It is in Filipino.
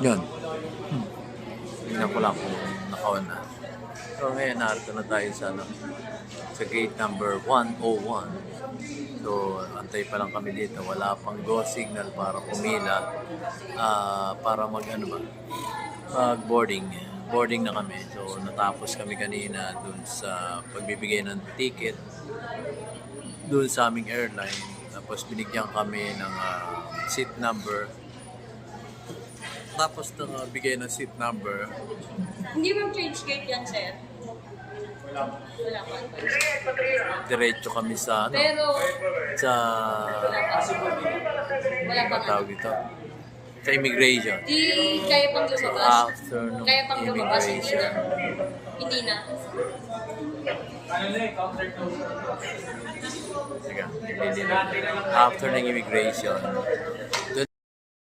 Yun. Tingnan ko lang kung naka-on na. So ngayon, narito na tayo sa, sa gate number 101. So, antay pa lang kami dito. Wala pang go signal para pumila. Para mag-boarding. Boarding na kami. So, natapos kami kanina dun sa pagbibigay ng ticket dun sa aming airline. Tapos binigyan kami ng seat number. Tapos bigay ng seat number. Hindi mo change gate yan, sir? Wala pa. Diretso kami sa Pero, sa wala pa. tawag dito. Sa immigration. Di kaya pang lumabas. After nung Kaya pang lumabas, hindi immigration. na. Hindi na. Teka, hindi na. After ng immigration,